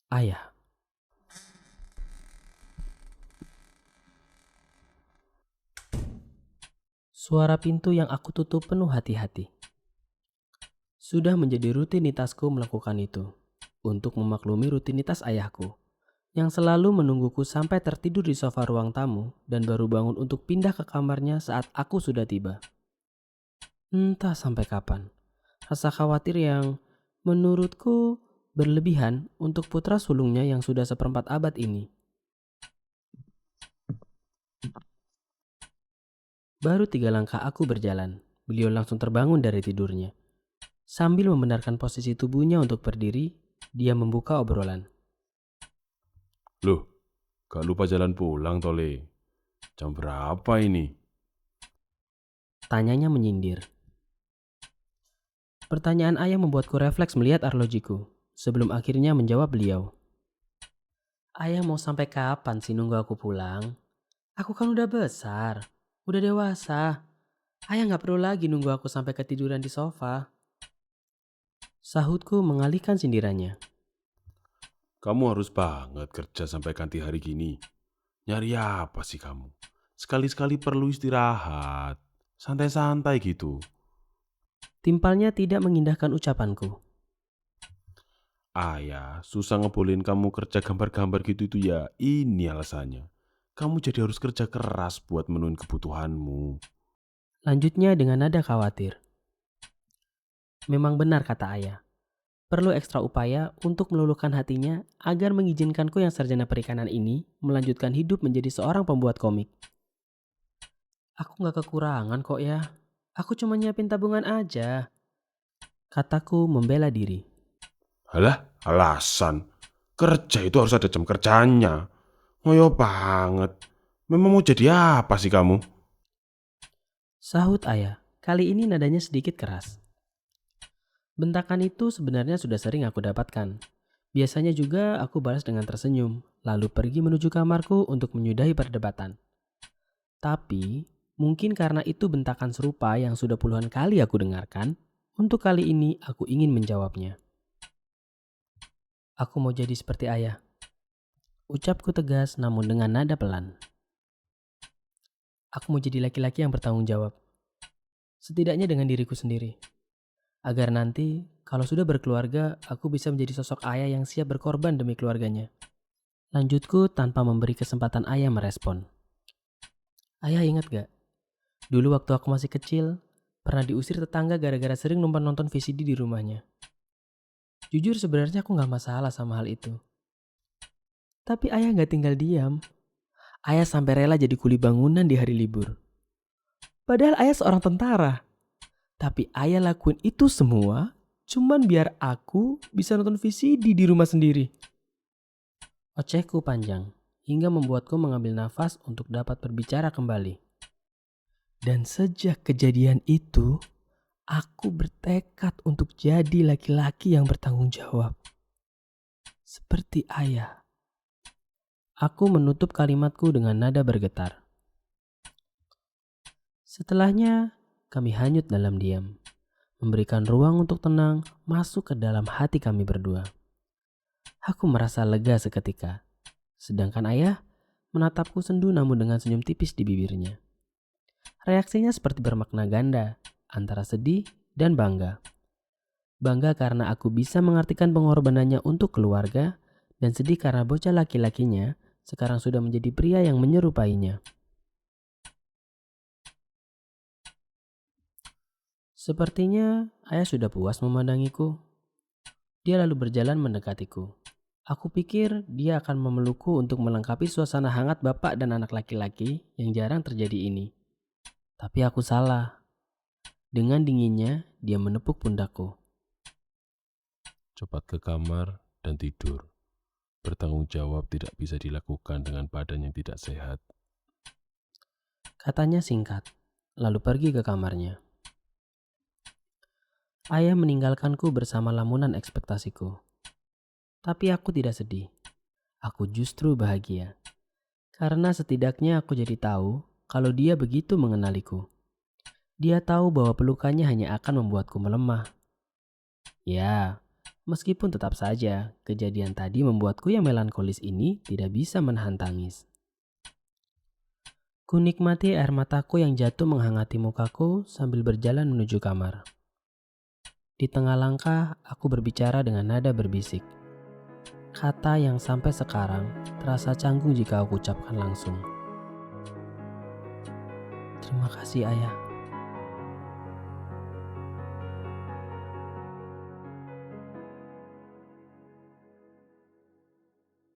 Ayah. Suara pintu yang aku tutup penuh hati-hati. Sudah menjadi rutinitasku melakukan itu untuk memaklumi rutinitas ayahku yang selalu menungguku sampai tertidur di sofa ruang tamu dan baru bangun untuk pindah ke kamarnya saat aku sudah tiba. Entah sampai kapan, rasa khawatir yang menurutku berlebihan untuk putra sulungnya yang sudah seperempat abad ini. Baru 3 langkah aku berjalan, beliau langsung terbangun dari tidurnya. Sambil membenarkan posisi tubuhnya untuk berdiri, dia membuka obrolan. Loh, gak lupa jalan pulang Tole. Jam berapa ini? Tanyanya menyindir. Pertanyaan ayah membuatku refleks melihat arlojiku, sebelum akhirnya menjawab beliau. Ayah mau sampai kapan sih nunggu aku pulang? Aku kan udah besar, udah dewasa. Ayah gak perlu lagi nunggu aku sampai ketiduran di sofa. Sahutku mengalihkan sindirannya. Kamu harus banget kerja sampai ganti hari gini. Nyari apa sih kamu? Sekali-sekali perlu istirahat. Santai-santai gitu. Timpalnya tidak mengindahkan ucapanku. Ayah, susah ngebolehin kamu kerja gambar-gambar gitu itu ya. Ini alasannya. Kamu jadi harus kerja keras buat menuhin kebutuhanmu. Lanjutnya dengan nada khawatir. Memang benar kata ayah. Perlu ekstra upaya untuk meluluhkan hatinya agar mengizinkanku yang sarjana perikanan ini melanjutkan hidup menjadi seorang pembuat komik. Aku gak kekurangan kok ya. Aku cuma nyiapin tabungan aja. Kataku membela diri. Halah, alasan. Kerja itu harus ada jam kerjanya. Ngoyo banget. Memang mau jadi apa sih kamu? Sahut ayah. Kali ini nadanya sedikit keras. Bentakan itu sebenarnya sudah sering aku dapatkan. Biasanya juga aku balas dengan tersenyum, lalu pergi menuju kamarku untuk menyudahi perdebatan. Tapi, mungkin karena itu bentakan serupa yang sudah puluhan kali aku dengarkan, untuk kali ini aku ingin menjawabnya. Aku mau jadi seperti ayah. Ucapku tegas namun dengan nada pelan. Aku mau jadi laki-laki yang bertanggung jawab. Setidaknya dengan diriku sendiri. Agar nanti, kalau sudah berkeluarga, aku bisa menjadi sosok ayah yang siap berkorban demi keluarganya. Lanjutku tanpa memberi kesempatan ayah merespon. Ayah ingat gak? Dulu waktu aku masih kecil, pernah diusir tetangga gara-gara sering numpang nonton VCD di rumahnya. Jujur sebenarnya aku gak masalah sama hal itu. Tapi ayah gak tinggal diam. Ayah sampai rela jadi kuli bangunan di hari libur. Padahal ayah seorang tentara. Tapi ayah lakuin itu semua cuman biar aku bisa nonton VCD di rumah sendiri. Ocehku panjang hingga membuatku mengambil nafas untuk dapat berbicara kembali. Dan sejak kejadian itu, aku bertekad untuk jadi laki-laki yang bertanggung jawab. Seperti ayah. Aku menutup kalimatku dengan nada bergetar. Setelahnya, kami hanyut dalam diam, memberikan ruang untuk tenang masuk ke dalam hati kami berdua. Aku merasa lega seketika, sedangkan ayah menatapku sendu namun dengan senyum tipis di bibirnya. Reaksinya seperti bermakna ganda, antara sedih dan bangga. Bangga karena aku bisa mengartikan pengorbanannya untuk keluarga, dan sedih karena bocah laki-lakinya sekarang sudah menjadi pria yang menyerupainya. Sepertinya ayah sudah puas memandangiku. Dia lalu berjalan mendekatiku. Aku pikir dia akan memelukku untuk melengkapi suasana hangat bapak dan anak laki-laki yang jarang terjadi ini. Tapi aku salah. Dengan dinginnya, dia menepuk pundakku. Cepat ke kamar dan tidur. Bertanggung jawab tidak bisa dilakukan dengan badan yang tidak sehat. Katanya singkat, lalu pergi ke kamarnya. Ayah meninggalkanku bersama lamunan ekspektasiku. Tapi aku tidak sedih. Aku justru bahagia. Karena setidaknya aku jadi tahu kalau dia begitu mengenaliku. Dia tahu bahwa pelukannya hanya akan membuatku melemah. Ya, Meskipun tetap saja kejadian tadi membuatku yang melankolis ini tidak bisa menahan tangis. Ku nikmati air mataku yang jatuh menghangati mukaku sambil berjalan menuju kamar. Di tengah langkah, aku berbicara dengan nada berbisik. Kata yang sampai sekarang terasa canggung jika aku ucapkan langsung. Terima kasih ayah.